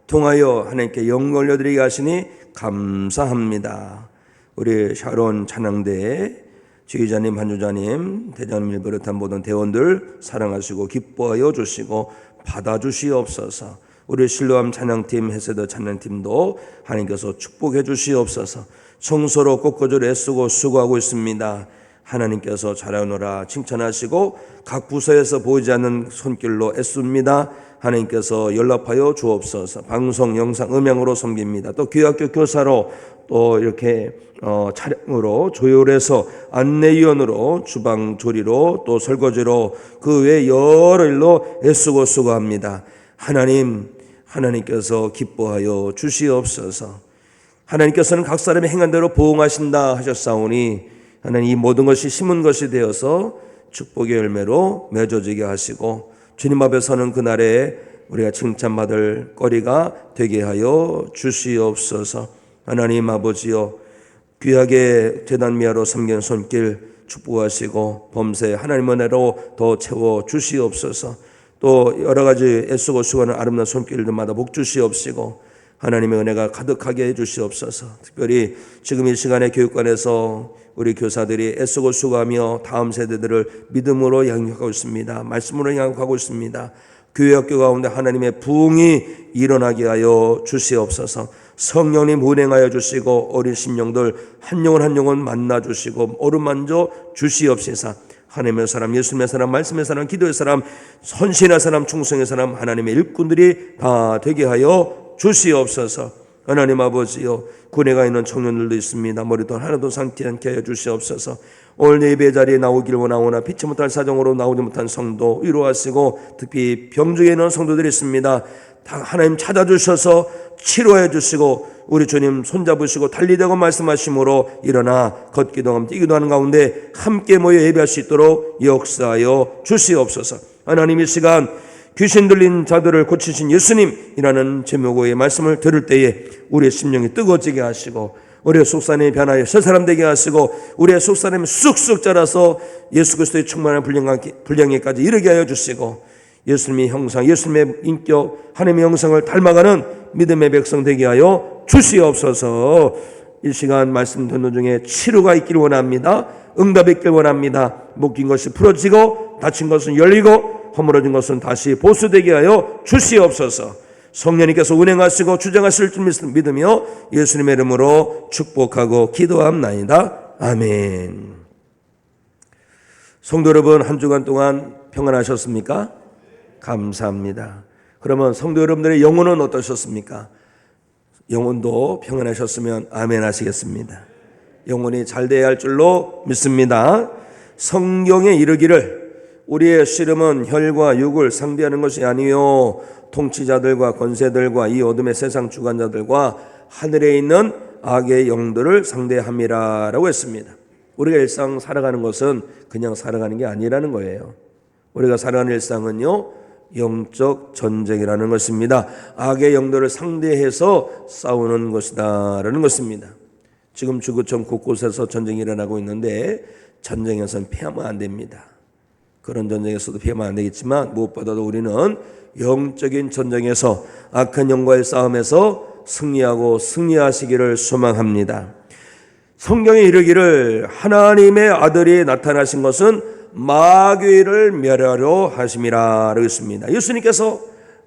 통하여 하나님께 영광 올려드리게 하시니 감사합니다. 우리 샤론 찬양대 지휘자님, 한주자님, 대장님을 비롯한 모든 대원들 사랑하시고 기뻐하여 주시고 받아주시옵소서. 우리 실로암 찬양팀, 헤세드 찬양팀도 하나님께서 축복해 주시옵소서. 청소로 꽃꽂이로 애쓰고 수고하고 있습니다. 하나님께서 잘하노라 칭찬하시고 각 부서에서 보이지 않는 손길로 애씁니다. 하나님께서 연락하여 주옵소서. 방송, 영상, 음향으로 섬깁니다. 또 교학교 교사로 또 이렇게 차량으로 조율해서 안내위원으로 주방 조리로 또 설거지로 그 외 여러 일로 애쓰고 수고합니다. 하나님께서 기뻐하여 주시옵소서. 하나님께서는 각 사람의 행한 대로 보응하신다 하셨사오니 하나님 이 모든 것이 심은 것이 되어서 축복의 열매로 맺어지게 하시고 주님 앞에 서는 그날에 우리가 칭찬받을 거리가 되게 하여 주시옵소서. 하나님 아버지여, 귀하게 제단 미아로 섬긴 손길 축복하시고 범세 하나님 은혜로 더 채워 주시옵소서. 또 여러 가지 애쓰고 수고하는 아름다운 손길들마다 복 주시옵시고 하나님의 은혜가 가득하게 해주시옵소서. 특별히 지금 이 시간에 교육관에서 우리 교사들이 애쓰고 수고하며 다음 세대들을 믿음으로 양육하고 있습니다. 말씀으로 양육하고 있습니다. 교회 학교 가운데 하나님의 부흥이 일어나게 하여 주시옵소서. 성령님 운행하여 주시고 어린 심령들 한 영혼 한 영혼 만나 주시고 어루만져 주시옵시사. 하나님의 사람, 예수님의 사람, 말씀의 사람, 기도의 사람, 헌신의 사람, 충성의 사람, 하나님의 일꾼들이 다 되게 하여 주시옵소서. 하나님 아버지여, 군에 가 있는 청년들도 있습니다. 머리도 하나도 상치 않게 하여 주시옵소서. 오늘 예배 자리에 나오길 원하오나 피치 못할 사정으로 나오지 못한 성도 위로하시고 특히 병중에 있는 성도들이 있습니다. 다 하나님 찾아주셔서 치료해 주시고 우리 주님 손잡으시고 달리되고 말씀하심으로 일어나 걷기도 하고 뛰기도 하는 가운데 함께 모여 예배할 수 있도록 역사하여 주시옵소서. 하나님 이 시간 귀신 들린 자들을 고치신 예수님이라는 제목의 말씀을 들을 때에 우리의 심령이 뜨거워지게 하시고 우리의 속사람이 변하여 새 사람 되게 하시고 우리의 속사람이 쑥쑥 자라서 예수 그리스도의 충만한 분량에까지 이르게 하여 주시고 예수님의 형상, 예수님의 인격, 하나님의 형상을 닮아가는 믿음의 백성 되게 하여 주시옵소서. 이 시간 말씀 듣는 중에 치료가 있기를 원합니다. 응답이 있기를 원합니다. 묶인 것이 풀어지고 다친 것은 열리고 허물어진 것은 다시 보수되게 하여 주시옵소서. 성령님께서 운행하시고 주장하실 줄 믿으며 예수님의 이름으로 축복하고 기도합나이다. 아멘. 성도 여러분, 한 주간 동안 평안하셨습니까? 감사합니다. 그러면 성도 여러분들의 영혼은 어떠셨습니까? 영혼도 평안하셨으면 아멘 하시겠습니다. 영혼이 잘 돼야 할 줄로 믿습니다. 성경에 이르기를 우리의 씨름은 혈과 육을 상대하는 것이 아니요 통치자들과 권세들과 이 어둠의 세상 주관자들과 하늘에 있는 악의 영들을 상대함이라 라고 했습니다. 우리가 일상 살아가는 것은 그냥 살아가는 게 아니라는 거예요. 우리가 살아가는 일상은요 영적 전쟁이라는 것입니다. 악의 영들을 상대해서 싸우는 것이다 라는 것입니다. 지금 지구촌 곳곳에서 전쟁이 일어나고 있는데 전쟁에서는 피하면 안 됩니다. 그런 전쟁에서도 피하면 안 되겠지만 무엇보다도 우리는 영적인 전쟁에서 악한 영과의 싸움에서 승리하고 승리하시기를 소망합니다. 성경에 이르기를 하나님의 아들이 나타나신 것은 마귀를 멸하러 하심이라 그랬습니다. 예수님께서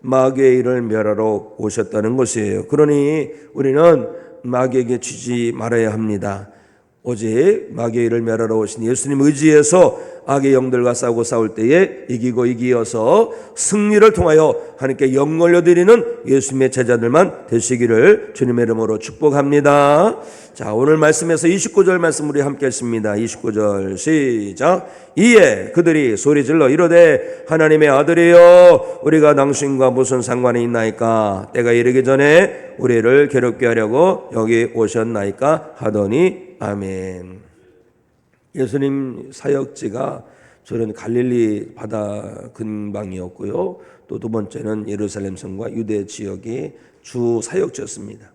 마귀의 일을 멸하러 오셨다는 것이에요. 그러니 우리는 마귀에게 지지 말아야 합니다. 오직 마귀의 일을 멸하러 오신 예수님 의지해서 악의 영들과 싸울 때에 이기고 이기어서 승리를 통하여 하나님께 영광 올려드리는 예수님의 제자들만 되시기를 주님의 이름으로 축복합니다. 자, 오늘 말씀에서 29절 말씀 우리 함께 했습니다. 29절 시작. 이에 그들이 소리질러 이르되 하나님의 아들이여 우리가 당신과 무슨 상관이 있나이까? 때가 이르기 전에 우리를 괴롭게 하려고 여기 오셨나이까? 하더니 아멘. 예수님 사역지가 저는 갈릴리 바다 근방이었고요. 또 두 번째는 예루살렘 성과 유대 지역이 주 사역지였습니다.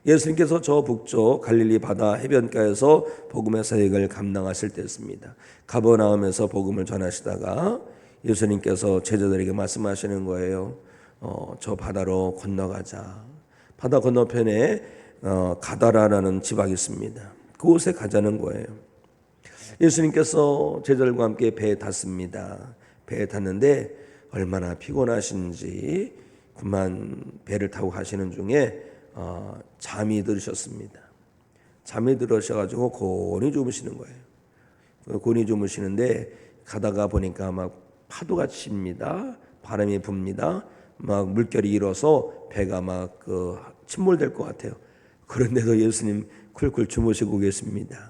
예수님께서 저 북쪽 갈릴리 바다 해변가에서 복음의 사역을 감당하실 때였습니다. 가버나움에서 복음을 전하시다가 예수님께서 제자들에게 말씀하시는 거예요. 저 바다로 건너가자. 바다 건너편에 가다라라는 지방이 있습니다. 그곳에 가자는 거예요. 예수님께서 제자들과 함께 배에 탔습니다. 배에 탔는데 얼마나 피곤하신지 그만 배를 타고 가시는 중에 잠이 들으셨습니다. 잠이 들으셔가지고 곤히 주무시는 거예요. 곤히 주무시는데 가다가 보니까 막 파도가 칩니다. 바람이 붑니다. 막 물결이 일어서 배가 막 침몰될 것 같아요. 그런데도 예수님 쿨쿨 주무시고 계십니다.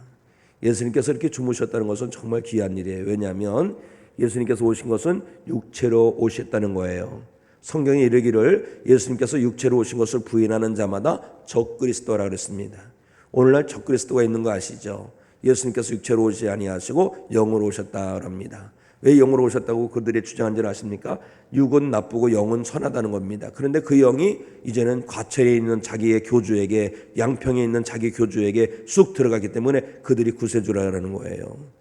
예수님께서 이렇게 주무셨다는 것은 정말 귀한 일이에요. 왜냐하면 예수님께서 오신 것은 육체로 오셨다는 거예요. 성경에 이르기를 예수님께서 육체로 오신 것을 부인하는 자마다 적그리스도라 그랬습니다. 오늘날 적그리스도가 있는 거 아시죠? 예수님께서 육체로 오지 아니하시고 영으로 오셨다 합니다. 왜 영으로 오셨다고 그들이 주장한 줄 아십니까? 육은 나쁘고 영은 선하다는 겁니다. 그런데 그 영이 이제는 과철에 있는 자기의 교주에게, 양평에 있는 자기 교주에게 쑥 들어가기 때문에 그들이 구세주라는 거예요.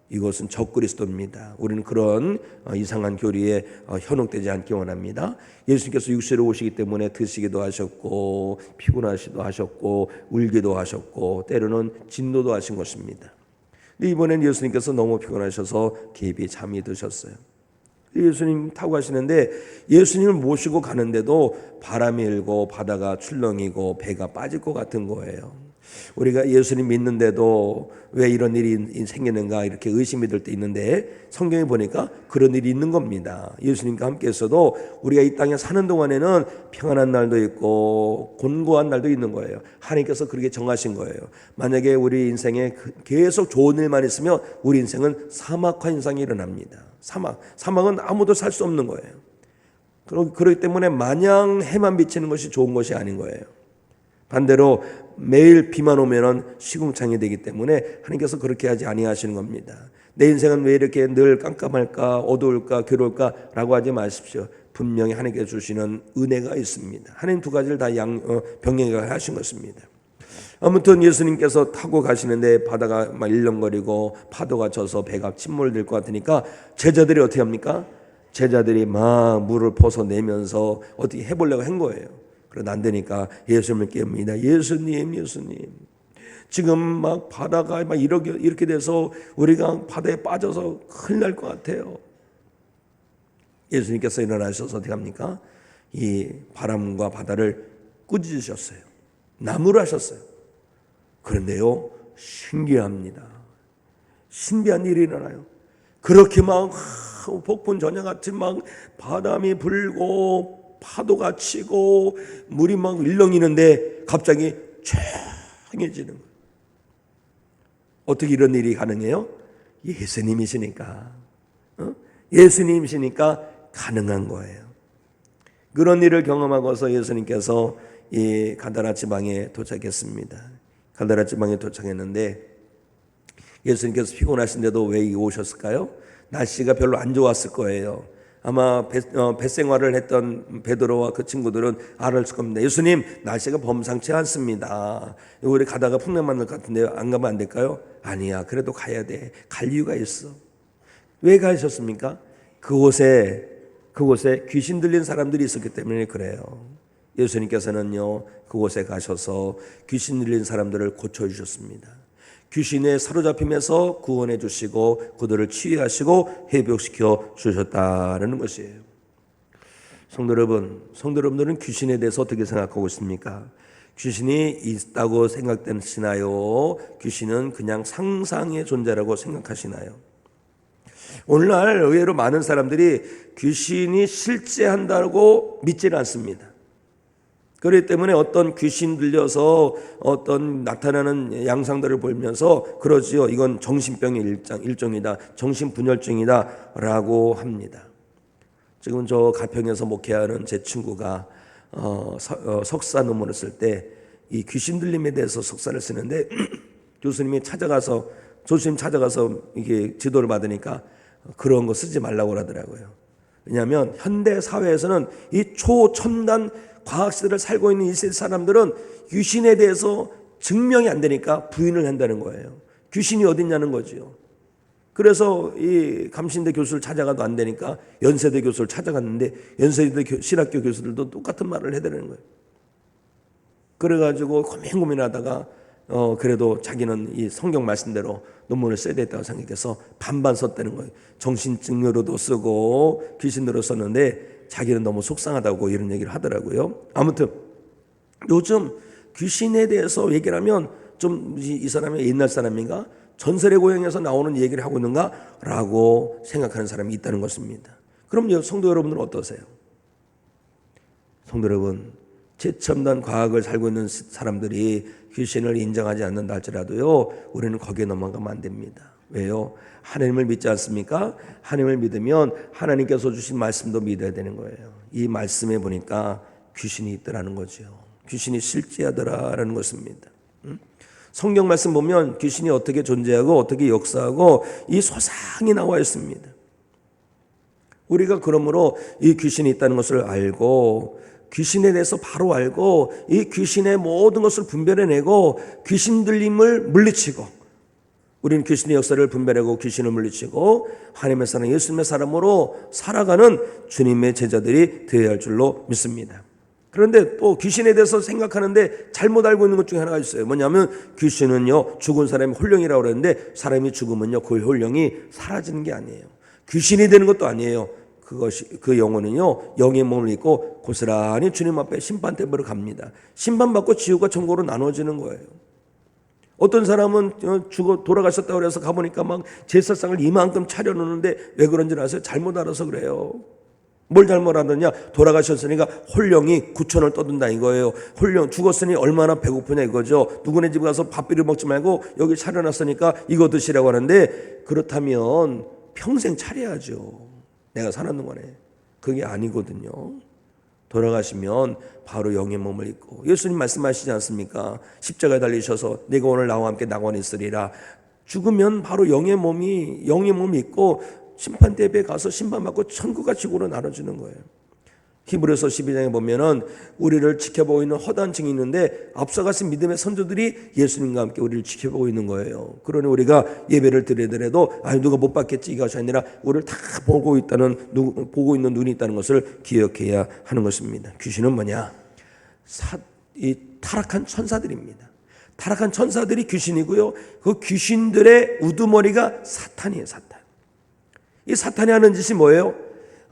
이것은 적그리스도입니다. 우리는 그런 이상한 교리에 현혹되지 않기 원합니다. 예수님께서 육체로 오시기 때문에 드시기도 하셨고 피곤하시기도 하셨고 울기도 하셨고 때로는 진노도 하신 것입니다. 이번엔 예수님께서 너무 피곤하셔서 깊이 잠이 드셨어요. 예수님 타고 가시는데 예수님을 모시고 가는데도 바람이 일고 바다가 출렁이고 배가 빠질 것 같은 거예요. 우리가 예수님 믿는데도 왜 이런 일이 생기는가 이렇게 의심이 들 때 있는데 성경에 보니까 그런 일이 있는 겁니다. 예수님과 함께 있어도 우리가 이 땅에 사는 동안에는 평안한 날도 있고 곤고한 날도 있는 거예요. 하나님께서 그렇게 정하신 거예요. 만약에 우리 인생에 계속 좋은 일만 있으면 우리 인생은 사막화 현상이 일어납니다. 사막은 아무도 살 수 없는 거예요. 그렇기 때문에 마냥 해만 비치는 것이 좋은 것이 아닌 거예요. 반대로 매일 비만 오면은 시궁창이 되기 때문에 하나님께서 그렇게 하지 아니하시는 겁니다. 내 인생은 왜 이렇게 늘 깜깜할까 어두울까 괴로울까라고 하지 마십시오. 분명히 하나님께서 주시는 은혜가 있습니다. 하나님 두 가지를 다 병행해 하신 것입니다. 아무튼 예수님께서 타고 가시는데 바다가 막 일렁거리고 파도가 쳐서 배가 침몰될 것 같으니까 제자들이 어떻게 합니까? 제자들이 막 물을 벗어내면서 어떻게 해보려고 한 거예요. 그러나 안 되니까 예수님을 깨웁니다. 예수님 지금 막 바다가 막 이렇게 돼서 우리가 바다에 빠져서 큰일 날 것 같아요. 예수님께서 일어나셔서 어떻게 합니까? 이 바람과 바다를 꾸짖으셨어요. 나무를 하셨어요. 그런데요 신기합니다. 신비한 일이 일어나요. 그렇게 막 복분전야같이 막 바람이 불고 파도가 치고 물이 막 일렁이는데 갑자기 조용해지는 거예요. 어떻게 이런 일이 가능해요? 예수님이시니까. 예수님이시니까 가능한 거예요. 그런 일을 경험하고서 예수님께서 이 가다라 지방에 도착했습니다. 가다라 지방에 도착했는데 예수님께서 피곤하신데도 왜 오셨을까요? 날씨가 별로 안 좋았을 거예요. 아마 배 생활을 했던 베드로와 그 친구들은 알았을 겁니다. 예수님 날씨가 범상치 않습니다. 우리 가다가 풍랑 만날 것 같은데 안 가면 안 될까요? 아니야 그래도 가야 돼. 갈 이유가 있어. 왜 가셨습니까? 그곳에 귀신 들린 사람들이 있었기 때문에 그래요. 예수님께서는요 그곳에 가셔서 귀신 들린 사람들을 고쳐주셨습니다. 귀신에 사로잡힘에서 구원해 주시고 그들을 치유하시고 회복시켜 주셨다는 것이에요. 성도 여러분들은 귀신에 대해서 어떻게 생각하고 있습니까? 귀신이 있다고 생각되시나요? 귀신은 그냥 상상의 존재라고 생각하시나요? 오늘날 의외로 많은 사람들이 귀신이 실제한다고 믿지는 않습니다. 그렇기 때문에 어떤 귀신 들려서 어떤 나타나는 양상들을 보면서 그러지요. 이건 정신병의 일종이다. 정신분열증이다 라고 합니다. 지금 저 가평에서 목회하는 제 친구가 석사 논문을 쓸 때 이 귀신 들림에 대해서 석사를 쓰는데 교수님 찾아가서 이게 지도를 받으니까 그런 거 쓰지 말라고 그러더라고요. 왜냐하면 현대 사회에서는 이 초첨단 과학시대를 살고 있는 이 사람들은 귀신에 대해서 증명이 안 되니까 부인을 한다는 거예요. 귀신이 어딨냐는 거지요. 그래서 이 감신대 교수를 찾아가도 안 되니까 연세대 교수를 찾아갔는데 연세대 신학교 교수들도 똑같은 말을 해대는 거예요. 그래가지고 고민하다가 그래도 자기는 이 성경 말씀대로 논문을 써야 되겠다고 생각해서 반반 썼다는 거예요. 정신증으로도 쓰고 귀신으로 썼는데 자기는 너무 속상하다고 이런 얘기를 하더라고요. 아무튼 요즘 귀신에 대해서 얘기를 하면 좀 이 사람이 옛날 사람인가? 전설의 고향에서 나오는 얘기를 하고 있는가? 라고 생각하는 사람이 있다는 것입니다. 그럼 성도 여러분들은 어떠세요? 성도 여러분, 최첨단 과학을 살고 있는 사람들이 귀신을 인정하지 않는다 할지라도요, 우리는 거기에 넘어가면 안 됩니다. 왜요? 하나님을 믿지 않습니까? 하나님을 믿으면 하나님께서 주신 말씀도 믿어야 되는 거예요. 이 말씀에 보니까 귀신이 있더라는 거죠. 귀신이 실제하더라라는 것입니다. 성경 말씀 보면 귀신이 어떻게 존재하고 어떻게 역사하고 이 소상히 나와 있습니다. 우리가 그러므로 이 귀신이 있다는 것을 알고 귀신에 대해서 바로 알고 이 귀신의 모든 것을 분별해내고 귀신 들림을 물리치고 우리는 귀신의 역사를 분별하고 귀신을 물리치고 하나님의 사랑 예수님의 사람으로 살아가는 주님의 제자들이 되어야 할 줄로 믿습니다. 그런데 또 귀신에 대해서 생각하는데 잘못 알고 있는 것 중에 하나가 있어요. 뭐냐면 귀신은요 죽은 사람이 홀령이라고 그러는데 사람이 죽으면요 그 홀령이 사라지는 게 아니에요. 귀신이 되는 것도 아니에요. 그 영혼은요 영의 몸을 입고 고스란히 주님 앞에 심판대보로 갑니다. 심판받고 지옥과 천국으로 나눠지는 거예요. 어떤 사람은 돌아가셨다고 해서 가보니까 막 제사상을 이만큼 차려놓는데 왜 그런지 아세요? 잘못 알아서 그래요. 뭘 잘못 알았느냐? 돌아가셨으니까 홀령이 구천을 떠든다 이거예요. 홀령 죽었으니 얼마나 배고프냐 이거죠. 누구네 집 가서 밥비를 먹지 말고 여기 차려놨으니까 이거 드시라고 하는데 그렇다면 평생 차려야죠. 내가 살았는 거네. 그게 아니거든요. 돌아가시면 바로 영의 몸을 입고 예수님 말씀하시지 않습니까? 십자가에 달리셔서 내가 오늘 나와 함께 낙원에 있으리라. 죽으면 바로 영의 몸이 입고 심판대에 가서 심판받고 천국과 지구로 나눠지는 거예요. 히브리서 12장에 보면은 우리를 지켜보고 있는 허다한 증이 있는데 앞서가신 믿음의 선조들이 예수님과 함께 우리를 지켜보고 있는 거예요. 그러니 우리가 예배를 드리더라도 누가 못 받겠지 이것이 아니라 우리를 다 보고 있는 눈이 있다는 것을 기억해야 하는 것입니다. 귀신은 뭐냐? 이 타락한 천사들입니다. 타락한 천사들이 귀신이고요. 그 귀신들의 우두머리가 사탄이에요. 사탄. 이 사탄이 하는 짓이 뭐예요?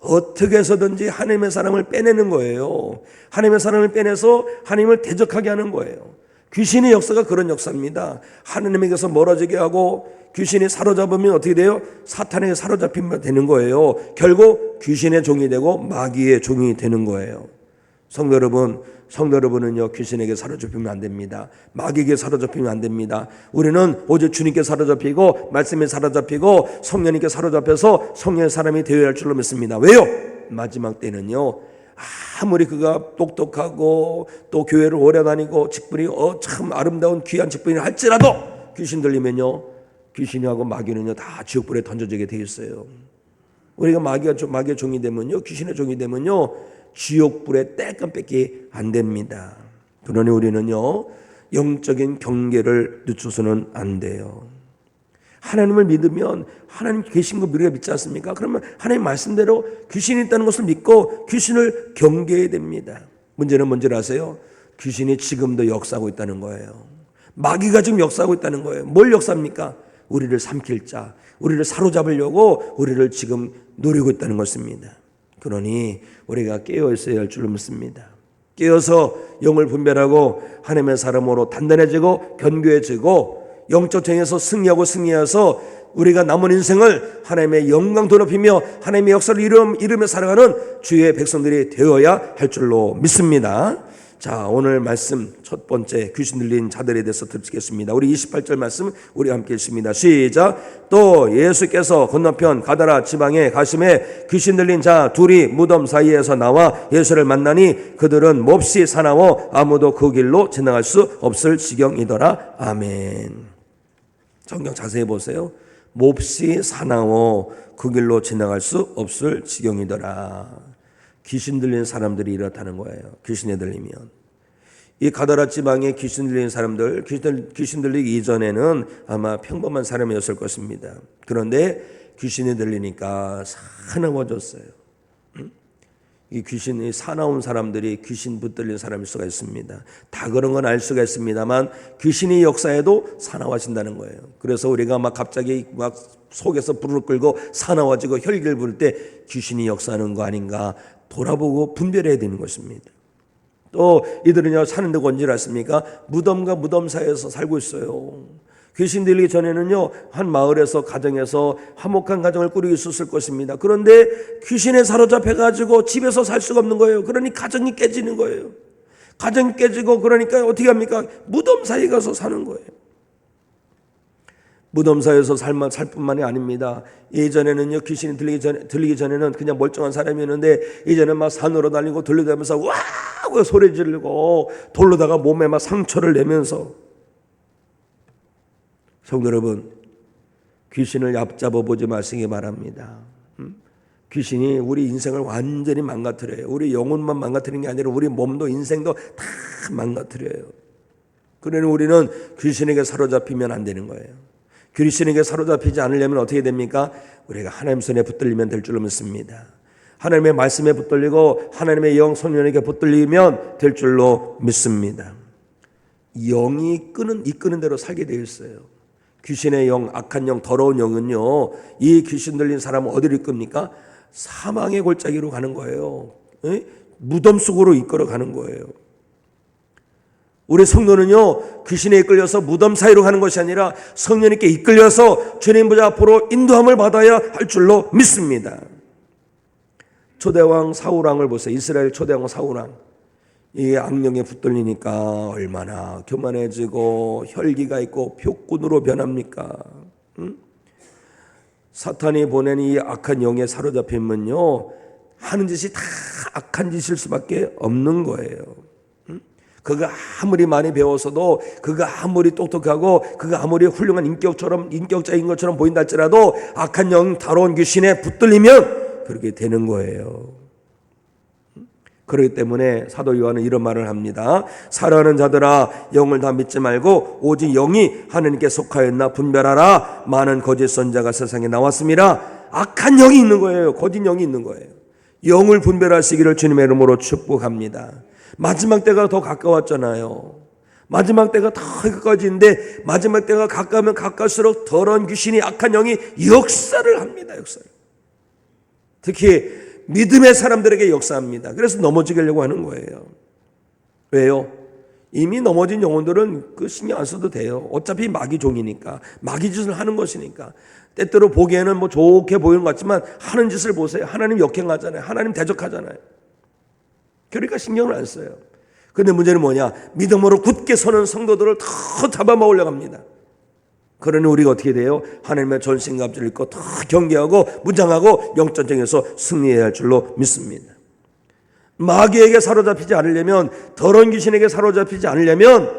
어떻게 해서든지 하나님의 사람을 빼내는 거예요. 하나님의 사람을 빼내서 하나님을 대적하게 하는 거예요. 귀신의 역사가 그런 역사입니다. 하나님에게서 멀어지게 하고 귀신이 사로잡으면 어떻게 돼요? 사탄에게 사로잡히면 되는 거예요. 결국 귀신의 종이 되고 마귀의 종이 되는 거예요. 성도 여러분은요 귀신에게 사로잡히면 안 됩니다. 마귀에게 사로잡히면 안 됩니다. 우리는 오직 주님께 사로잡히고 말씀에 사로잡히고 성령님께 사로잡혀서 성령의 사람이 되어야 할 줄로 믿습니다. 왜요? 마지막 때는요 아무리 그가 똑똑하고 또 교회를 오래 다니고 직분이 참 아름다운 귀한 직분이 할지라도 귀신 들리면요 귀신하고 마귀는요 다 지옥불에 던져지게 돼 있어요. 우리가 마귀의 종이 되면요 귀신의 종이 되면요 지옥불에 떼끔밖에 안 됩니다. 그러니 우리는요 영적인 경계를 늦춰서는 안 돼요. 하나님을 믿으면 하나님 계신 거 우리가 믿지 않습니까? 그러면 하나님 말씀대로 귀신이 있다는 것을 믿고 귀신을 경계해야 됩니다. 문제는 뭔지 아세요? 귀신이 지금도 역사하고 있다는 거예요. 마귀가 지금 역사하고 있다는 거예요. 뭘 역사합니까? 우리를 삼킬 자, 우리를 사로잡으려고 우리를 지금 노리고 있다는 것입니다. 그러니 우리가 깨어 있어야 할 줄로 믿습니다. 깨어서 영을 분별하고 하나님의 사람으로 단단해지고 견고해지고 영적 정에서 승리해서 우리가 남은 인생을 하나님의 영광 높이며 하나님의 역사를 이루며 살아가는 주의 백성들이 되어야 할 줄로 믿습니다. 자, 오늘 말씀 첫 번째 귀신 들린 자들에 대해서 듣겠습니다. 우리 28절 말씀 우리 함께 읽습니다. 시작. 또 예수께서 건너편 가다라 지방에 가심에 귀신 들린 자 둘이 무덤 사이에서 나와 예수를 만나니 그들은 몹시 사나워 아무도 그 길로 지나갈 수 없을 지경이더라. 아멘. 성경 자세히 보세요. 몹시 사나워 그 길로 지나갈 수 없을 지경이더라. 귀신 들린 사람들이 이렇다는 거예요. 귀신에 들리면 이 가다라 지방에 귀신 들린 사람들, 귀신 들리기 이전에는 아마 평범한 사람이었을 것입니다. 그런데 귀신이 들리니까 사나워졌어요. 이 귀신이 사나운 사람들이 귀신 붙들린 사람일 수가 있습니다. 다 그런 건 알 수가 있습니다만 귀신이 역사에도 사나워진다는 거예요. 그래서 우리가 막 갑자기 막 속에서 불을 끌고 사나워지고 혈기를 부를 때 귀신이 역사하는 거 아닌가 돌아보고 분별해야 되는 것입니다. 또 이들은요 사는 데가 언제 알았습니까? 무덤과 무덤 사이에서 살고 있어요. 귀신 들리기 전에는요 한 마을에서 가정에서 화목한 가정을 꾸리고 있었을 것입니다. 그런데 귀신에 사로잡혀 가지고 집에서 살 수가 없는 거예요. 그러니 가정이 깨지는 거예요. 가정이 깨지고 그러니까 어떻게 합니까? 무덤 사이에 가서 사는 거예요. 무덤 사이에서 살 뿐만이 아닙니다. 예전에는요 귀신이 들리기 전에는 그냥 멀쩡한 사람이었는데 이제는 막 산으로 달리고 들려다니면서 와 하고 소리 지르고 돌로다가 몸에 막 상처를 내면서. 성도 여러분, 귀신을 얕잡아 보지 마시기 바랍니다. 귀신이 우리 인생을 완전히 망가뜨려요. 우리 영혼만 망가뜨리는 게 아니라 우리 몸도 인생도 다 망가뜨려요. 그러니 우리는 귀신에게 사로잡히면 안 되는 거예요. 귀신에게 사로잡히지 않으려면 어떻게 됩니까? 우리가 하나님 손에 붙들리면 될 줄로 믿습니다. 하나님의 말씀에 붙들리고 하나님의 영 성령에게 붙들리면 될 줄로 믿습니다. 영이 이끄는 대로 살게 되어 있어요. 귀신의 영, 악한 영, 더러운 영은요 이 귀신 들린 사람은 어디로 이끕니까? 사망의 골짜기로 가는 거예요. 무덤 속으로 이끌어 가는 거예요. 우리 성도는요 귀신에 이끌려서 무덤 사이로 가는 것이 아니라 성령님께 이끌려서 주님 보좌 앞으로 인도함을 받아야 할 줄로 믿습니다. 초대왕 사울왕을 보세요. 이스라엘 초대왕 사울왕. 이 악령에 붙들리니까 얼마나 교만해지고 혈기가 있고 표꾼으로 변합니까? 사탄이 보낸 이 악한 영에 사로잡히면요 하는 짓이 다 악한 짓일 수밖에 없는 거예요. 그가 아무리 많이 배워서도 그가 아무리 똑똑하고 그가 아무리 훌륭한 인격자인 것처럼 보인다 할지라도 악한 영, 더러운 귀신에 붙들리면 그렇게 되는 거예요. 그렇기 때문에 사도 요한은 이런 말을 합니다. 사랑하는 자들아 영을 다 믿지 말고 오직 영이 하나님께 속하였나 분별하라. 많은 거짓 선자가 세상에 나왔습니다. 악한 영이 있는 거예요. 거짓 영이 있는 거예요. 영을 분별하시기를 주님의 이름으로 축복합니다. 마지막 때가 더 가까웠잖아요. 마지막 때가 더 가까워지는데 마지막 때가 가까우면 가까울수록 더러운 귀신이 악한 영이 역사를 합니다. 역사를. 특히 믿음의 사람들에게 역사합니다. 그래서 넘어지게 하려고 하는 거예요. 왜요? 이미 넘어진 영혼들은 그 신경 안 써도 돼요. 어차피 마귀 종이니까 마귀 짓을 하는 것이니까. 때때로 보기에는 뭐 좋게 보이는 것 같지만 하는 짓을 보세요. 하나님 역행하잖아요. 하나님 대적하잖아요. 그러니까 신경을 안 써요. 그런데 문제는 뭐냐? 믿음으로 굳게 서는 성도들을 더 잡아먹으려고 합니다. 그러니 우리가 어떻게 돼요? 하나님의 전신갑주를 입고 더 경계하고 무장하고 영전쟁에서 승리해야 할 줄로 믿습니다. 마귀에게 사로잡히지 않으려면, 더러운 귀신에게 사로잡히지 않으려면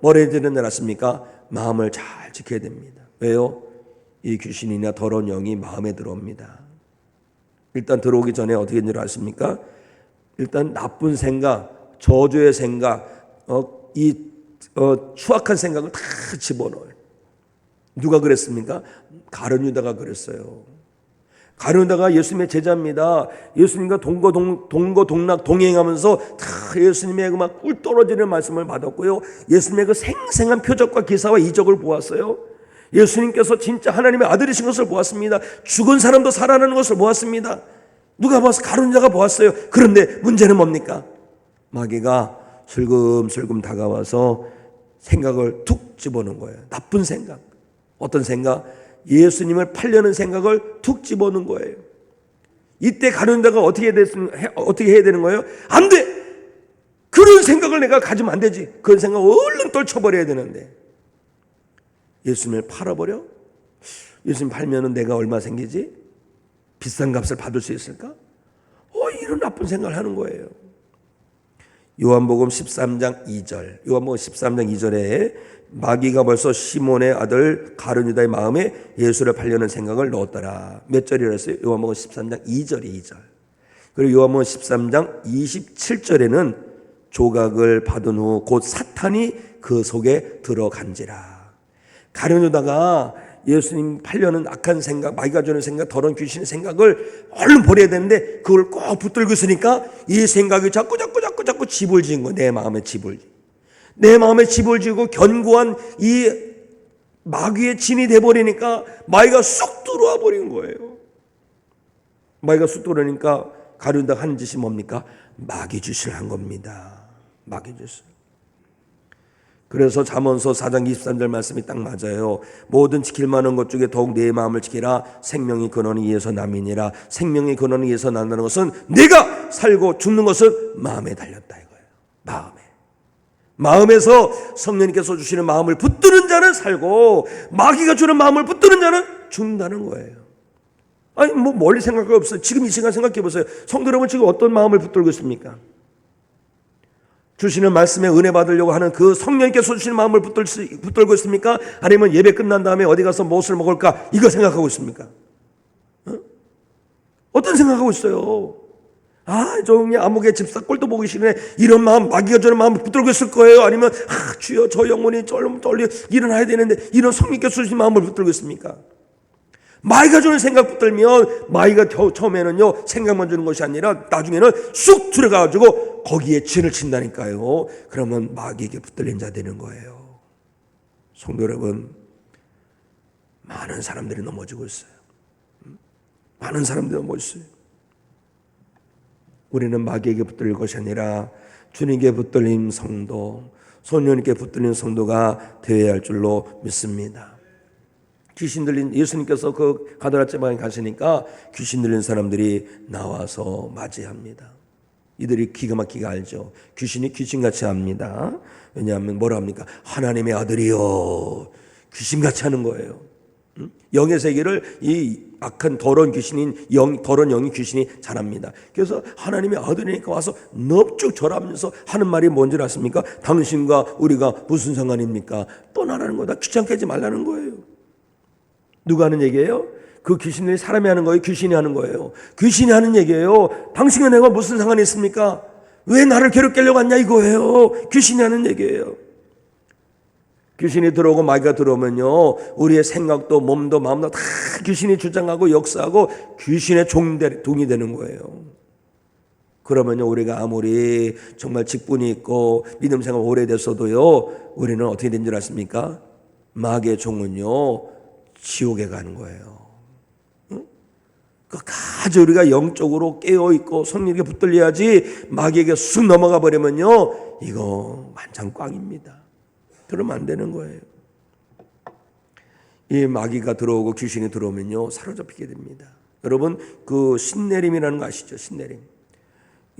뭘 해야 되는 줄 아십니까? 마음을 잘 지켜야 됩니다. 왜요? 이 귀신이나 더러운 영이 마음에 들어옵니다. 일단 들어오기 전에 어떻게 하는 줄 아십니까? 일단 나쁜 생각, 저주의 생각, 추악한 생각을 다 집어넣어요. 누가 그랬습니까? 가룟 유다가 그랬어요. 가룟 유다가 예수님의 제자입니다. 예수님과 동거동락 동행하면서 다 예수님의 막 꿀 떨어지는 말씀을 받았고요. 예수님의 그 생생한 표적과 기사와 이적을 보았어요. 예수님께서 진짜 하나님의 아들이신 것을 보았습니다. 죽은 사람도 살아나는 것을 보았습니다. 누가 봐서 가룟 유다가 보았어요. 그런데 문제는 뭡니까? 마귀가 슬금슬금 다가와서 생각을 툭 집어넣은 거예요. 나쁜 생각. 어떤 생각? 예수님을 팔려는 생각을 툭 집어넣은 거예요. 이때 가룟 유다가 어떻게 해야 되는 거예요? 안 돼! 그런 생각을 내가 가지면 안 되지. 그런 생각을 얼른 떨쳐버려야 되는데 예수님을 팔아버려? 예수님 팔면은 내가 얼마 생기지? 비싼 값을 받을 수 있을까? 이런 나쁜 생각을 하는 거예요. 요한복음 13장 2절. 요한복음 13장 2절에 마귀가 벌써 시몬의 아들 가룟 유다의 마음에 예수를 팔려는 생각을 넣었더라. 몇 절이라 했어요? 요한복음 13장 2절이 2절. 그리고 요한복음 13장 27절에는 조각을 받은 후 곧 사탄이 그 속에 들어간지라. 가룟유다가 예수님 팔려는 악한 생각, 마귀가 주는 생각, 더러운 귀신의 생각을 얼른 버려야 되는데 그걸 꼭 붙들고 있으니까 이 생각이 자꾸 집을 지은 거예요. 내 마음에 집을. 내 마음에 집을 지고 견고한 이 마귀의 진이 돼버리니까 마귀가 쑥 들어와 버린 거예요. 마귀가 쑥 들어오니까 가룟유다가 하는 짓이 뭡니까? 마귀 짓을 한 겁니다. 마귀 짓을. 그래서 잠언서 4장 23절 말씀이 딱 맞아요. 모든 지킬 만한 것 중에 더욱 내 마음을 지키라. 생명의 근원은 이에서 남이니라. 생명의 근원은 이에서 난다는 것은 내가 살고 죽는 것은 마음에 달렸다 이거예요. 마음에서 성령님께서 주시는 마음을 붙드는 자는 살고 마귀가 주는 마음을 붙드는 자는 죽는다는 거예요. 아니 뭐 멀리 생각할 거 없어요. 지금 이 시간 생각해 보세요. 성도 여러분 지금 어떤 마음을 붙들고 있습니까? 주시는 말씀에 은혜 받으려고 하는 그 성령님께서 주시는 마음을 붙들고 있습니까? 아니면 예배 끝난 다음에 어디 가서 무엇을 먹을까 이거 생각하고 있습니까? 어떤 생각하고 있어요? 저 아무개 집사 꼴도 보기 싫네. 이런 마음, 마귀가 주는 마음을 붙들고 있을 거예요? 아니면 주여 저 영혼이 떨려 일어나야 되는데 이런 성령께서 주신 마음을 붙들고 있습니까? 마귀가 주는 생각 붙들면 마귀가 처음에는요 생각만 주는 것이 아니라 나중에는 쑥 들어가가지고 거기에 진을 친다니까요. 그러면 마귀에게 붙들린 자 되는 거예요. 성도 여러분, 많은 사람들이 넘어지고 있어요. 많은 사람들이 넘어졌어요. 우리는 마귀에게 붙들릴 것이 아니라 주님께 붙들린 성도, 성령님께 붙들린 성도가 되어야 할 줄로 믿습니다. 귀신 들린 예수님께서 그 가드라떼방에 가시니까 귀신 들린 사람들이 나와서 맞이합니다. 이들이 기가 막히게 알죠. 귀신이 귀신같이 합니다. 왜냐하면 뭐라 합니까? 하나님의 아들이요. 귀신같이 하는 거예요. 영의 세계를 이 악한 더러운 귀신인 더러운 영의 귀신이 잘합니다. 그래서 하나님의 아들이니까 와서 넙죽 절하면서 하는 말이 뭔지 아십니까? 당신과 우리가 무슨 상관입니까? 떠나라는 거다. 귀찮게 하지 말라는 거예요. 누가 하는 얘기예요? 그 귀신이 사람이 하는 거예요? 귀신이 하는 거예요? 귀신이 하는 얘기예요. 당신과 내가 무슨 상관이 있습니까? 왜 나를 괴롭게 하려고 하냐 이거예요. 귀신이 하는 얘기예요. 귀신이 들어오고 마귀가 들어오면요 우리의 생각도 몸도 마음도 다 귀신이 주장하고 역사하고 귀신의 종이 되는 거예요. 그러면요 우리가 아무리 정말 직분이 있고 믿음 생활 오래됐어도요 우리는 어떻게 된 줄 아십니까? 마귀의 종은요 지옥에 가는 거예요. 끝까지 우리가 영적으로 깨어있고 성령에게 붙들려야지 마귀에게 쑥 넘어가 버리면요 이거 만장 꽝입니다. 그러면 안 되는 거예요. 이 마귀가 들어오고 귀신이 들어오면요 사로잡히게 됩니다. 여러분 그 신내림이라는 거 아시죠? 신내림.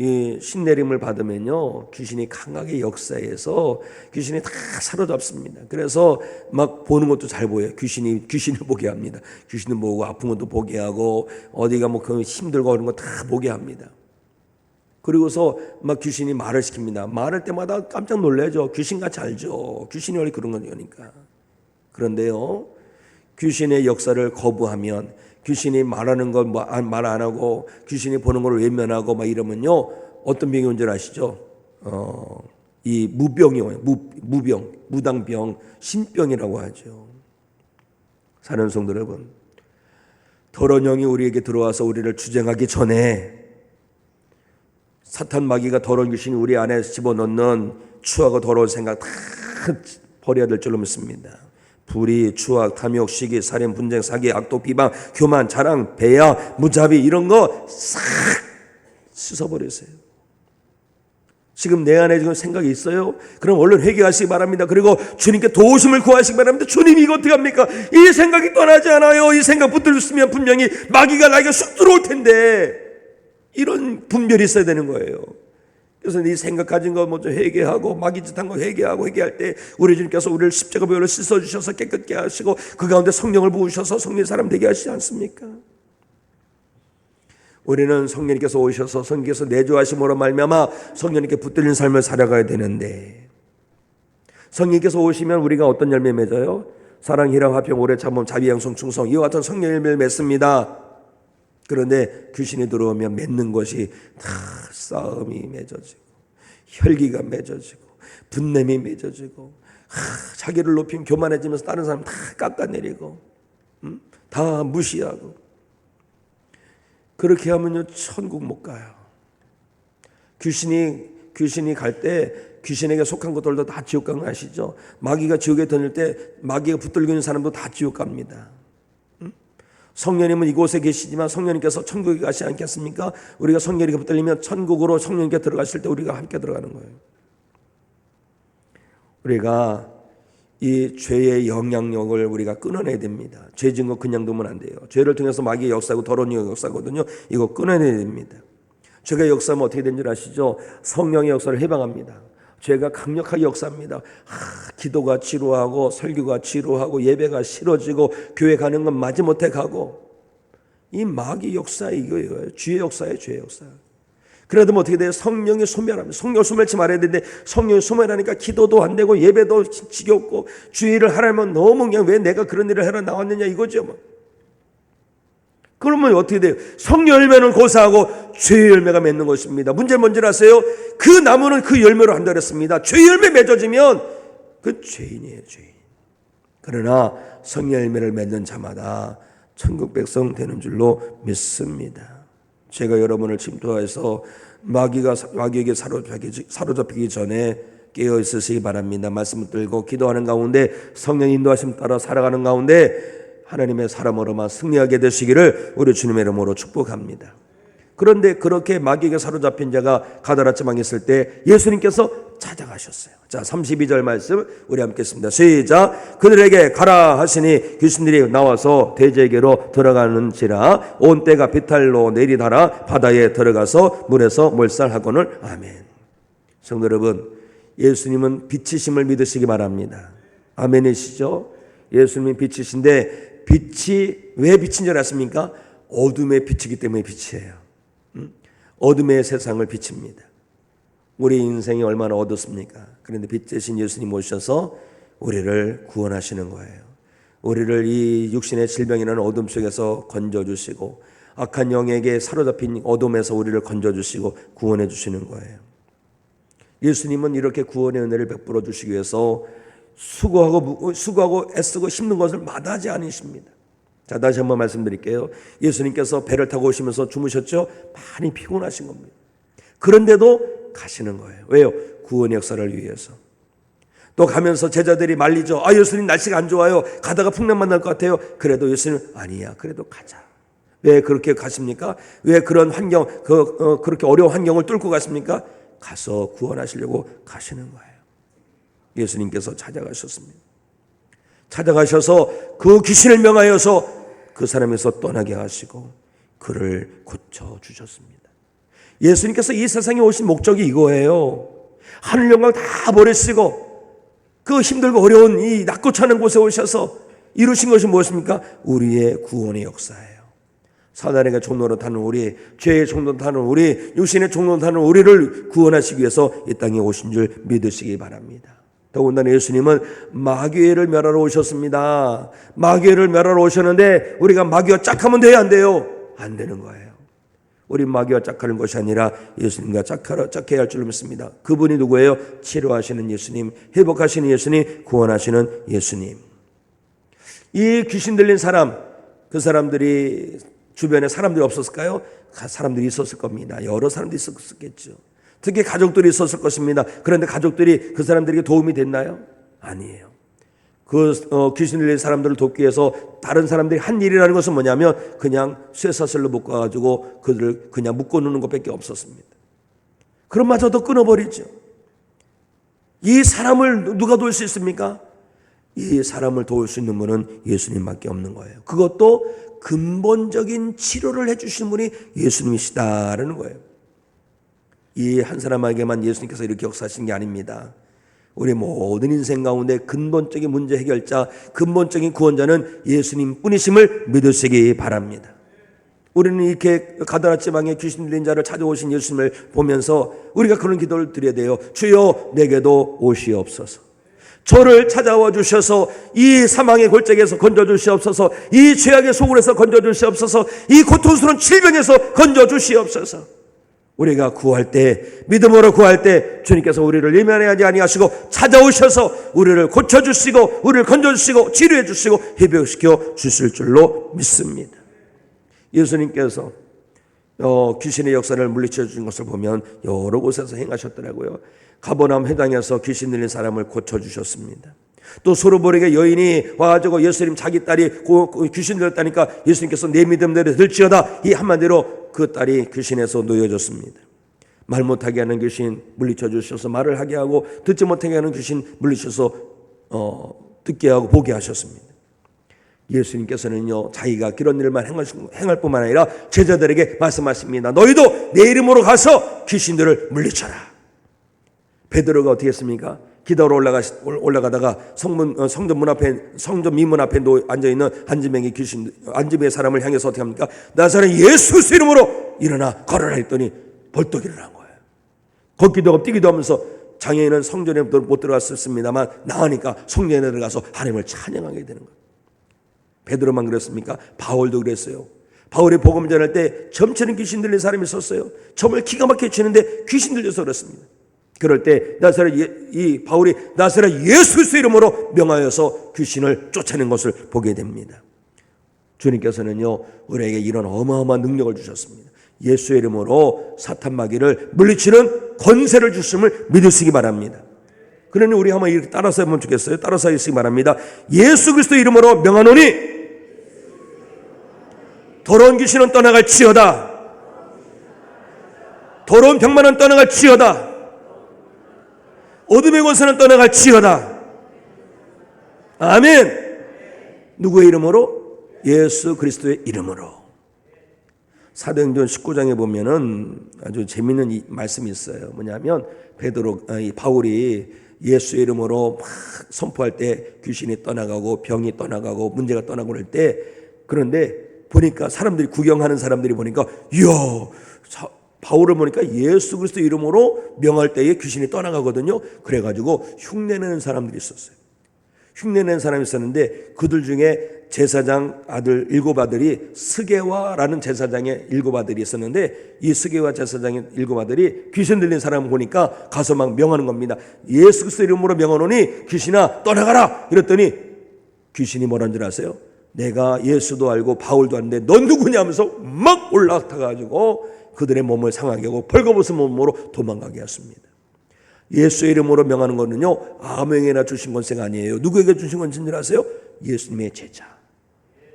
이 신내림을 받으면요 귀신이 강하게 역사해서 귀신이 다 사로잡습니다. 그래서 막 보는 것도 잘 보여요. 귀신을 보게 합니다. 귀신을 보고 아픈 것도 보게 하고 어디가 뭐 그 힘들고 그런 거 다 보게 합니다. 그리고서 막 귀신이 말을 시킵니다. 말할 때마다 깜짝 놀라죠. 귀신같이 알죠. 귀신이 원래 그런 거니까. 그런데요 귀신의 역사를 거부하면 귀신이 말하는 걸 말 안 하고 귀신이 보는 걸 외면하고 막 이러면요 어떤 병이 온 줄 아시죠? 이 무병이 와요. 무병, 무당병, 신병이라고 하죠. 사는 성도 여러분, 더러운 영이 우리에게 들어와서 우리를 주장하기 전에 사탄 마귀가 더러운 귀신이 우리 안에 집어넣는 추하고 더러운 생각 다 버려야 될 줄로 믿습니다. 불의, 추악, 탐욕, 시기, 살인, 분쟁, 사기, 악독, 비방, 교만, 자랑, 배야, 무자비 이런 거 싹 씻어버리세요. 지금 내 안에 지금 생각이 있어요? 그럼 얼른 회개하시기 바랍니다. 그리고 주님께 도우심을 구하시기 바랍니다. 주님 이거 어떻게 합니까? 이 생각이 떠나지 않아요. 이 생각 붙들었으면 분명히 마귀가 나에게 쑥 들어올 텐데 이런 분별이 있어야 되는 거예요. 그래서 네 생각 가진 거 먼저 회개하고 마귀 짓한 거 회개할 때 우리 주님께서 우리를 십자가 보혈로 씻어주셔서 깨끗게 하시고 그 가운데 성령을 부으셔서 성령의 사람 되게 하시지 않습니까? 우리는 성령님께서 오셔서 성령께서 내주하심으로 말미암아 성령님께 붙들린 삶을 살아가야 되는데 성령님께서 오시면 우리가 어떤 열매 맺어요? 사랑, 희락, 화평, 오래 참음, 자비, 양성, 충성 이와 같은 성령 열매를 맺습니다. 그런데 귀신이 들어오면 맺는 것이 다 싸움이 맺어지고 혈기가 맺어지고 분냄이 맺어지고 자기를 높이면 교만해지면서 다른 사람 다 깎아내리고 다 무시하고 그렇게 하면요 천국 못 가요. 귀신이 갈 때 귀신에게 속한 것들도 다 지옥 가는 거 아시죠? 마귀가 지옥에 던질 때 마귀가 붙들고 있는 사람도 다 지옥 갑니다. 성령님은 이곳에 계시지만 성령님께서 천국에 가시지 않겠습니까? 우리가 성령님께 붙들리면 천국으로 성령님께 들어가실 때 우리가 함께 들어가는 거예요. 우리가 이 죄의 영향력을 우리가 끊어내야 됩니다. 죄 지은 거 그냥 두면 안 돼요. 죄를 통해서 마귀의 역사고 더러운 영의 역사거든요. 이거 끊어내야 됩니다. 죄가 역사하면 어떻게 된 줄 아시죠? 성령의 역사를 해방합니다. 죄가 강력하게 역사합니다. 기도가 지루하고 설교가 지루하고 예배가 싫어지고 교회 가는 건 마지못해 가고 이 마귀 역사 이거예요. 죄의 역사예요. 죄의 역사. 그래도 어떻게 돼요? 성령이 소멸합니다. 성령 소멸치 말아야 되는데 성령이 소멸하니까 기도도 안 되고 예배도 지겹고 주의를 하라면 너무 그냥 왜 내가 그런 일을 하러 나왔느냐 이거죠. 뭐. 그러면 어떻게 돼요? 성령 열매는 고사하고 죄의 열매가 맺는 것입니다. 문제는 뭔지 아세요? 그 나무는 그 열매로 한다 그랬습니다. 죄의 열매 맺어지면 그 죄인이에요. 죄인. 그러나 성령 열매를 맺는 자마다 천국 백성 되는 줄로 믿습니다. 제가 여러분을 침투해서 마귀에게 사로잡히기 전에 깨어 있으시기 바랍니다. 말씀을 들고 기도하는 가운데 성령 인도하심 따라 살아가는 가운데 하나님의 사람으로만 승리하게 되시기를 우리 주님의 이름으로 축복합니다. 그런데 그렇게 마귀에게 사로잡힌 자가 가다라 지방에 있을 때 예수님께서 찾아가셨어요. 자, 32절 말씀 우리 함께 읽습니다. 시작. 그들에게 가라 하시니 귀신들이 나와서 대제에게로 들어가는지라 온 때가 비탈로 내리다라 바다에 들어가서 물에서 몰살하거늘. 아멘. 성도 여러분, 예수님은 빛이심을 믿으시기 바랍니다. 아멘이시죠? 예수님이 빛이신데 빛이 왜 빛인 줄 아십니까? 어둠의 빛이기 때문에 빛이에요. 어둠의 세상을 비칩니다. 우리 인생이 얼마나 어둡습니까? 그런데 빛 대신 예수님 오셔서 우리를 구원하시는 거예요. 우리를 이 육신의 질병이라는 어둠 속에서 건져주시고 악한 영에게 사로잡힌 어둠에서 우리를 건져주시고 구원해 주시는 거예요. 예수님은 이렇게 구원의 은혜를 베풀어 주시기 위해서 수고하고 애쓰고 힘든 것을 마다하지 않으십니다. 자, 다시 한번 말씀드릴게요. 예수님께서 배를 타고 오시면서 주무셨죠? 많이 피곤하신 겁니다. 그런데도 가시는 거예요. 왜요? 구원의 역사를 위해서. 또 가면서 제자들이 말리죠. 예수님 날씨가 안 좋아요. 가다가 풍랑 만날 것 같아요. 그래도 예수님 아니야. 그래도 가자. 왜 그렇게 가십니까? 왜 그런 환경, 그렇게 어려운 환경을 뚫고 가십니까? 가서 구원하시려고 가시는 거예요. 예수님께서 찾아가셨습니다. 찾아가셔서 그 귀신을 명하여서 그 사람에서 떠나게 하시고 그를 고쳐주셨습니다. 예수님께서 이 세상에 오신 목적이 이거예요. 하늘 영광 다 버리시고 그 힘들고 어려운 이 낮고 차는 곳에 오셔서 이루신 것이 무엇입니까? 우리의 구원의 역사예요. 사단에게 종로로 타는 우리, 죄의 종로로 타는 우리, 육신의 종로로 타는 우리를 구원하시기 위해서 이 땅에 오신 줄 믿으시기 바랍니다. 더군다나 예수님은 마귀를 멸하러 오셨습니다. 마귀를 멸하러 오셨는데 우리가 마귀와 짝하면 돼요, 안 돼요? 안 되는 거예요. 우리 마귀와 짝하는 것이 아니라 예수님과 짝해야 할 줄로 믿습니다. 그분이 누구예요? 치료하시는 예수님, 회복하시는 예수님, 구원하시는 예수님. 이 귀신 들린 사람, 그 사람들이 주변에 사람들이 없었을까요? 사람들이 있었을 겁니다. 여러 사람들이 있었겠죠. 특히 가족들이 있었을 것입니다. 그런데 가족들이 그 사람들에게 도움이 됐나요? 아니에요. 귀신 들린 사람들을 돕기 위해서 다른 사람들이 한 일이라는 것은 뭐냐면 그냥 쇠사슬로 묶어가지고 그들을 그냥 묶어놓는 것밖에 없었습니다. 그럼마저도 끊어버리죠. 이 사람을 누가 도울 수 있습니까? 이 사람을 도울 수 있는 분은 예수님밖에 없는 거예요. 그것도 근본적인 치료를 해주시는 분이 예수님이시다라는 거예요. 이 한 사람에게만 예수님께서 이렇게 역사하신 게 아닙니다. 우리 모든 인생 가운데 근본적인 문제 해결자, 근본적인 구원자는 예수님 뿐이심을 믿으시기 바랍니다. 우리는 이렇게 가다라 지방에 귀신 들린 자를 찾아오신 예수님을 보면서 우리가 그런 기도를 드려야 돼요. 주여 내게도 오시옵소서. 저를 찾아와 주셔서 이 사망의 골짜기에서 건져주시옵소서. 이 죄악의 소굴에서 건져주시옵소서. 이 고통스러운 질병에서 건져주시옵소서. 우리가 구할 때, 믿음으로 구할 때 주님께서 우리를 외면하지 아니하시고 찾아오셔서 우리를 고쳐주시고 우리를 건져주시고 치료해주시고 회복시켜 주실 줄로 믿습니다. 예수님께서 귀신의 역사를 물리쳐 주신 것을 보면 여러 곳에서 행하셨더라고요. 가버나움 회당에서 귀신 들린 사람을 고쳐주셨습니다. 또 소르bor에게 여인이 와가지고 예수님 자기 딸이 귀신 들었다니까 예수님께서 내 믿음대로 들지어다, 이 한마디로 그 딸이 귀신에서 놓여졌습니다. 말 못하게 하는 귀신 물리쳐 주셔서 말을 하게 하고, 듣지 못하게 하는 귀신 물리쳐서 듣게 하고 보게 하셨습니다. 예수님께서는요, 자기가 그런 일만 행할 뿐만 아니라 제자들에게 말씀하십니다. 너희도 내 이름으로 가서 귀신들을 물리쳐라. 베드로가 어떻게 했습니까? 기도로 올라가다가 성전 문 앞에, 성전 미문 앞에 앉아있는 안지명의 사람을 향해서 어떻게 합니까? 나사렛 예수 이름으로 일어나 걸어라 했더니 벌떡 일어난 거예요. 걷기도 하고 뛰기도 하면서, 장애인은 성전에 못 들어갔었습니다만 나으니까 성전에 들어가서 하나님을 찬양하게 되는 거예요. 베드로만 그랬습니까? 바울도 그랬어요. 바울이 복음 전할 때 점치는 귀신 들린 사람이 있었어요. 점을 기가 막히게 치는데 귀신 들려서 그렇습니다. 그럴 때 바울이 나사렛 예수 이름으로 명하여서 귀신을 쫓아낸 것을 보게 됩니다. 주님께서는요, 우리에게 이런 어마어마한 능력을 주셨습니다. 예수의 이름으로 사탄 마귀를 물리치는 권세를 주심을 믿으시기 바랍니다. 그러니 우리 한번 이렇게 따라서 하면 좋겠어요. 따라서 하시기 바랍니다. 예수 그리스도 이름으로 명하노니 더러운 귀신은 떠나갈지어다. 더러운 병만은 떠나갈지어다. 어둠의 권세는 떠나갈지어다. 아멘. 누구의 이름으로? 예수 그리스도의 이름으로. 사도행전 19장에 보면은 아주 재미있는 이 말씀이 있어요. 뭐냐면 바울이 예수의 이름으로 막 선포할 때 귀신이 떠나가고 병이 떠나가고 문제가 떠나고 그럴 때, 그런데 보니까 사람들이, 구경하는 사람들이 보니까, 이야, 바울을 보니까 예수 그리스도 이름으로 명할 때에 귀신이 떠나가거든요. 그래가지고 흉내내는 사람들이 있었어요. 흉내내는 사람이 있었는데 그들 중에 제사장 아들 7아들이 스게와라는 제사장의 7아들이 있었는데, 이 스게와 제사장의 7아들이 귀신 들린 사람을 보니까 가서 막 명하는 겁니다. 예수 그리스도 이름으로 명하노니 귀신아 떠나가라. 이랬더니 귀신이 뭐라는 줄 아세요? 내가 예수도 알고 바울도 아는데 넌 누구냐 하면서 막 올라타가지고 그들의 몸을 상하게 하고 벌거벗은 몸으로 도망가게 했습니다. 예수의 이름으로 명하는 것은요, 아무에게나 주신 권세가 아니에요. 누구에게 주신 권세인 줄 아세요? 예수님의 제자,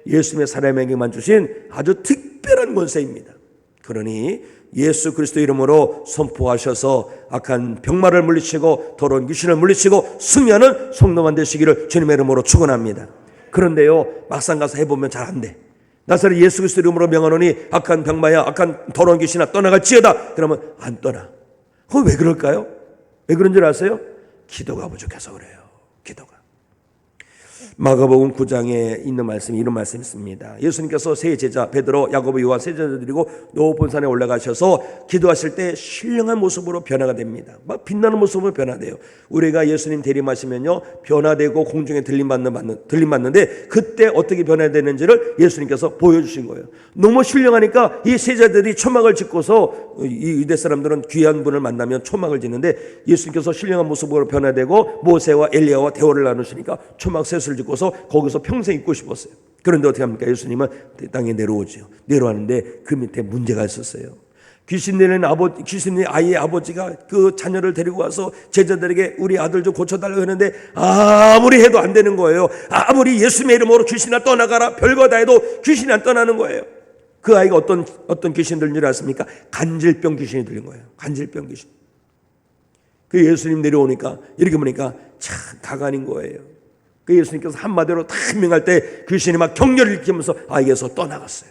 예수님의 사람에게만 주신 아주 특별한 권세입니다. 그러니 예수 그리스도 이름으로 선포하셔서 악한 병마를 물리치고 더러운 귀신을 물리치고 승리하는 성도만 되시기를 주님의 이름으로 축원합니다. 그런데요, 막상 가서 해보면 잘 안 돼. 나사렛 예수 그리스도 이름으로 명하노니 악한 병마야 악한 더러운 귀신아 떠나갈지어다. 그러면 안 떠나. 그건 왜 그럴까요? 왜 그런 줄 아세요? 기도가 부족해서 그래요. 기도가. 마가복음 9장에 있는 말씀이 이런 말씀이 있습니다. 예수님께서 세 제자 베드로, 야고보, 요한 세 제자 드리고 높은 산에 올라가셔서 기도하실 때 신령한 모습으로 변화가 됩니다. 막 빛나는 모습으로 변화돼요. 우리가 예수님 대림하시면요, 변화되고 공중에 들림받는데 그때 어떻게 변화되는지를 예수님께서 보여주신 거예요. 너무 신령하니까 이 세자들이 초막을 짓고서, 이 유대 사람들은 귀한 분을 만나면 초막을 짓는데 예수님께서 신령한 모습으로 변화되고 모세와 엘리야와 대화를 나누시니까 초막 셋을 짓고서 거기서 평생 있고 싶었어요. 그런데 어떻게 합니까? 예수님은 땅에 내려오죠. 내려왔는데 그 밑에 문제가 있었어요. 귀신 들린 아이의 아버지가 그 자녀를 데리고 와서 제자들에게 우리 아들 좀 고쳐달라고 했는데 아무리 해도 안 되는 거예요. 아무리 예수님의 이름으로 귀신아 떠나가라 별거 다 해도 귀신이 안 떠나는 거예요. 그 아이가 어떤 귀신 들린 줄 아십니까? 간질병 귀신이 들린 거예요. 간질병 귀신. 그 예수님 내려오니까 이렇게 보니까 참 가관인 거예요. 그 예수님께서 한마디로 다 명할 때 귀신이 막 격렬을 일으키면서 아이에서 떠나갔어요.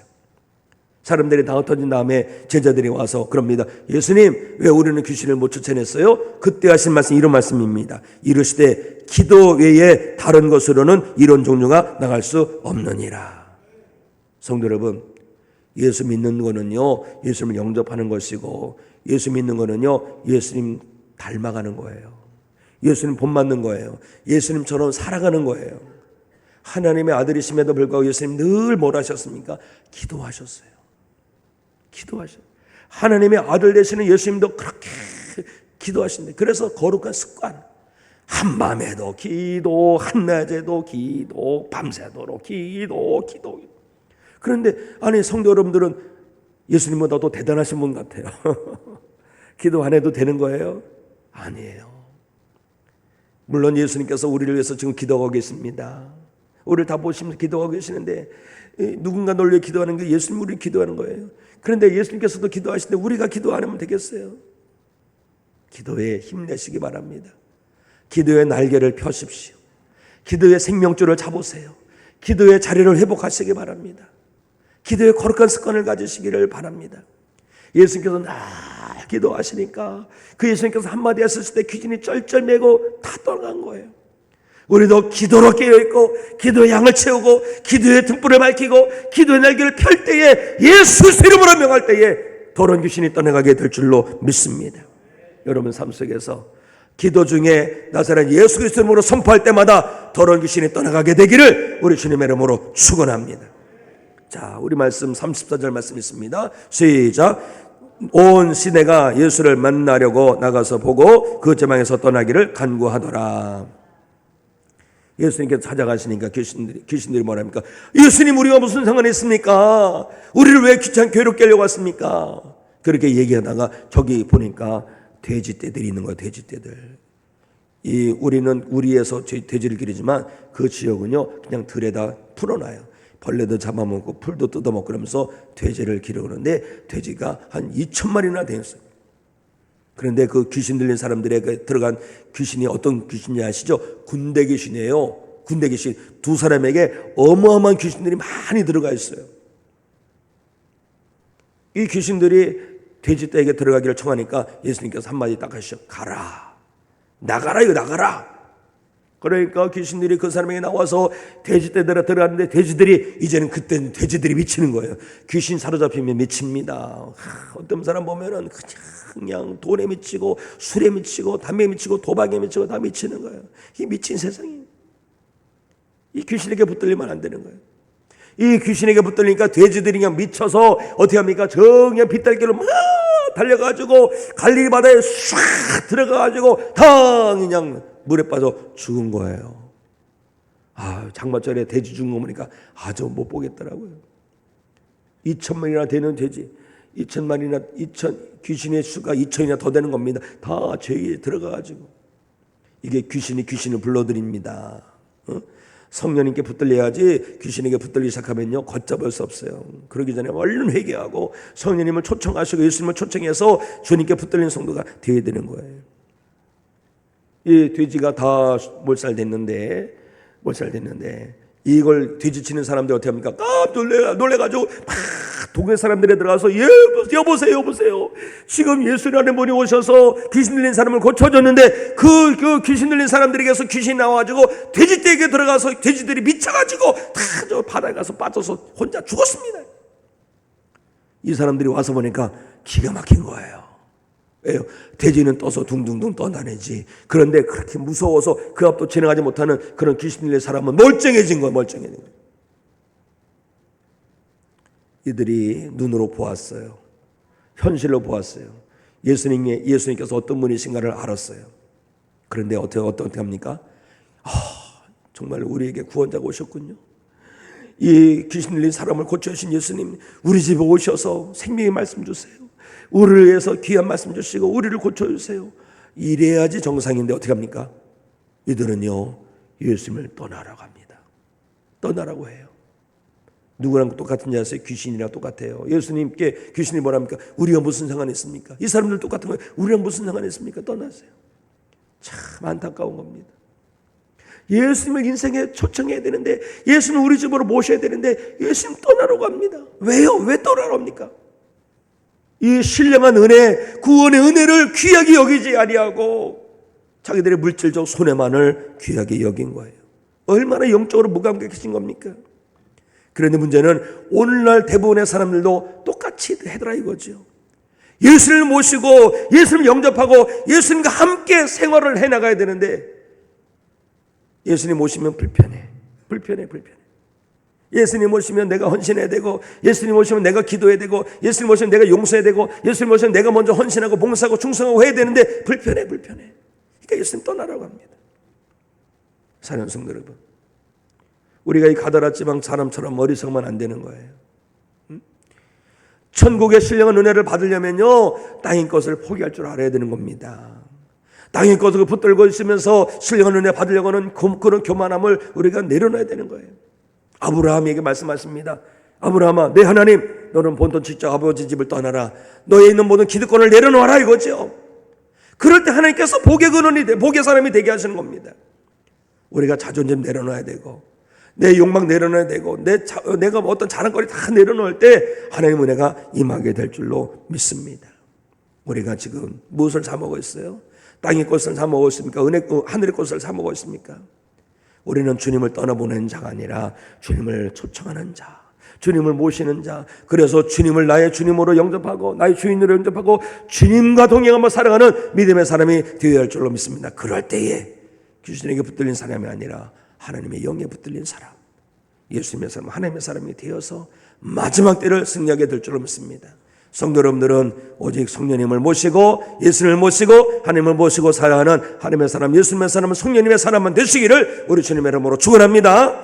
사람들이 다 흩어진 다음에 제자들이 와서 그럽니다. 예수님, 왜 우리는 귀신을 못 쫓아냈어요? 그때 하신 말씀 이런 말씀입니다. 이르시되 기도 외에 다른 것으로는 이런 종류가 나갈 수 없느니라. 성도 여러분, 예수 믿는 거는요, 예수님을 영접하는 것이고, 예수 믿는 거는요, 예수님 닮아가는 거예요. 예수님 본받는 거예요. 예수님처럼 살아가는 거예요. 하나님의 아들이심에도 불구하고 예수님 늘 뭘 하셨습니까? 기도하셨어요. 기도하셨어요. 하나님의 아들 되시는 예수님도 그렇게 기도하신대. 그래서 거룩한 습관, 한밤에도 기도, 한낮에도 기도, 밤새도록 기도. 그런데 아니 성도 여러분들은 예수님보다도 대단하신 분 같아요. 기도 안 해도 되는 거예요? 아니에요. 물론 예수님께서 우리를 위해서 지금 기도하고 계십니다. 우리를 다 보시면서 기도하고 계시는데 누군가 널 위해 기도하는 게 예수님 우리를 기도하는 거예요. 그런데 예수님께서도 기도하시는데 우리가 기도 안 하면 되겠어요? 기도에 힘내시기 바랍니다. 기도의 날개를 펴십시오. 기도의 생명줄을 잡으세요. 기도의 자리를 회복하시기 바랍니다. 기도의 거룩한 습관을 가지시기를 바랍니다. 예수님께서 늘 기도하시니까 그 예수님께서 한마디 하셨을 때 귀신이 쩔쩔매고 다 떠나간 거예요. 우리도 기도로 깨어있고 기도의 양을 채우고 기도의 등불을 밝히고 기도의 날개를 펼 때에 예수 이름으로 명할 때에 더러운 귀신이 떠나가게 될 줄로 믿습니다. 여러분 삶 속에서 기도 중에 나사렛 예수 그리스도 이름으로 선포할 때마다 더러운 귀신이 떠나가게 되기를 우리 주님의 이름으로 축원합니다. 자, 우리 말씀 34절 말씀 있습니다. 시작. 온 시내가 예수를 만나려고 나가서 보고 그 제방에서 떠나기를 간구하더라. 예수님께서 찾아가시니까 귀신들이 뭐랍니까? 예수님 우리가 무슨 상관이 있습니까? 우리를 왜 귀찮게 괴롭게 하려고 왔습니까? 그렇게 얘기하다가 저기 보니까 돼지떼들이 있는 거예요. 돼지떼들. 우리는 우리에서 돼지를 기르지만 그 지역은요 그냥 들에다 풀어놔요. 벌레도 잡아먹고 풀도 뜯어먹고 그러면서 돼지를 기르는데 돼지가 한 2,000마리나 되었어요. 그런데 그 귀신 들린 사람들에게 들어간 귀신이 어떤 귀신인지 아시죠? 군대 귀신이에요. 군대 귀신. 두 사람에게 어마어마한 귀신들이 많이 들어가 있어요. 이 귀신들이 돼지떼에게 들어가기를 청하니까 예수님께서 한마디 딱 하시죠. 가라. 나가라 이거 나가라. 그러니까 귀신들이 그 사람에게 나와서 돼지떼들에 들어갔는데 돼지들이 이제는 그때는 돼지들이 미치는 거예요. 귀신 사로잡히면 미칩니다. 어떤 사람 보면은 그냥 돈에 미치고 술에 미치고 담배에 미치고 도박에 미치고 다 미치는 거예요. 이 미친 세상이. 이 귀신에게 붙들리면 안 되는 거예요. 이 귀신에게 붙들리니까 돼지들이 그냥 미쳐서 어떻게 합니까? 그냥 빗달길로 막 달려가지고 갈릴리 바다에 唰 들어가가지고 탕 그냥 물에 빠져 죽은 거예요. 장마철에 돼지 죽은 거 보니까 아주 못 보겠더라고요. 2,000마리나 되는 돼지, 2,000마리나 귀신의 수가 2,000이나 더 되는 겁니다. 다 죄에 들어가가지고 이게 귀신이 귀신을 불러들입니다. 성령님께 붙들려야지 귀신에게 붙들리기 시작하면요 걷잡을 수 없어요. 그러기 전에 얼른 회개하고 성령님을 초청하시고 예수님을 초청해서 주님께 붙들리는 성도가 되어야 되는 거예요. 이 돼지가 다 몰살됐는데 이걸 돼지치는 사람들 어떻게 합니까? 깜짝 놀래가지고 막 동네 사람들에 들어가서 여보세요. 지금 예수라는 분이 오셔서 귀신 들린 사람을 고쳐줬는데 그 귀신 들린 사람들에게서 귀신이 나와가지고 돼지떼에게 들어가서 돼지들이 미쳐가지고 다 저 바다에 가서 빠져서 혼자 죽었습니다. 이 사람들이 와서 보니까 기가 막힌 거예요. 왜요? 돼지는 떠서 둥둥둥 떠다니지. 그런데 그렇게 무서워서 그 앞도 지나가지 못하는 그런 귀신 들린 사람은 멀쩡해진 거예요. 이들이 눈으로 보았어요. 현실로 보았어요. 예수님께서 어떤 분이신가를 알았어요. 그런데 어떻게 합니까? 정말 우리에게 구원자가 오셨군요. 이 귀신 들린 사람을 고쳐주신 예수님, 우리 집에 오셔서 생명의 말씀 주세요. 우리를 위해서 귀한 말씀 주시고 우리를 고쳐주세요. 이래야지 정상인데 어떻게 합니까? 이들은요 예수님을 떠나라고 합니다. 떠나라고 해요. 누구랑 똑같은지 아세요? 귀신이랑 똑같아요. 예수님께 귀신이 뭐랍니까? 우리가 무슨 상관이 있습니까? 이 사람들 똑같은 거예요. 우리랑 무슨 상관이 있습니까? 떠나세요. 참 안타까운 겁니다. 예수님을 인생에 초청해야 되는데 예수님을 우리 집으로 모셔야 되는데 예수님 떠나라고 합니다. 왜요? 왜 떠나라고 합니까? 이 신령한 은혜, 구원의 은혜를 귀하게 여기지 아니하고 자기들의 물질적 손해만을 귀하게 여긴 거예요. 얼마나 영적으로 무감각해진 겁니까? 그런데 문제는 오늘날 대부분의 사람들도 똑같이 해더라 이거죠. 예수를 모시고 예수를 영접하고 예수님과 함께 생활을 해나가야 되는데 예수님 모시면 불편해. 예수님 오시면 내가 헌신해야 되고, 예수님 오시면 내가 기도해야 되고, 예수님 오시면 내가 용서해야 되고, 예수님 오시면 내가 먼저 헌신하고 봉사하고 충성하고 해야 되는데 불편해. 그러니까 예수님 떠나라고 합니다. 사랑하는 성도 여러분, 우리가 이 가더라 지방 사람처럼 어리석으면 안 되는 거예요. 천국의 신령한 은혜를 받으려면요, 땅의 것을 포기할 줄 알아야 되는 겁니다. 땅의 것을 붙들고 있으면서 신령한 은혜 받으려고 하는 그런 교만함을 우리가 내려놔야 되는 거예요. 아브라함에게 말씀하십니다. 아브라함아, 내 하나님, 너는 본토 직접 아버지 집을 떠나라. 너에 있는 모든 기득권을 내려놓아라, 이거죠. 그럴 때 하나님께서 복의 근원이 돼, 복의 사람이 되게 하시는 겁니다. 우리가 자존심 내려놔야 되고, 내 욕망 내려놔야 되고, 내가 어떤 자랑거리 다 내려놓을 때 하나님의 은혜가 임하게 될 줄로 믿습니다. 우리가 지금 무엇을 사먹고 있어요? 땅의 것을 사먹고 있습니까? 하늘의 것을 사먹고 있습니까? 우리는 주님을 떠나보낸 자가 아니라 주님을 초청하는 자, 주님을 모시는 자, 그래서 주님을 나의 주님으로 영접하고 나의 주인으로 영접하고 주님과 동행하며 살아가는 믿음의 사람이 되어야 할 줄로 믿습니다. 그럴 때에 귀신에게 붙들린 사람이 아니라 하나님의 영에 붙들린 사람, 예수님의 사람, 하나님의 사람이 되어서 마지막 때를 승리하게 될 줄로 믿습니다. 성도 여러분들은 오직 성령님을 모시고 예수님을 모시고 하나님을 모시고 살아가는 하나님의 사람, 예수님의 사람, 성령님의 사람만 되시기를 우리 주님의 이름으로 축원합니다.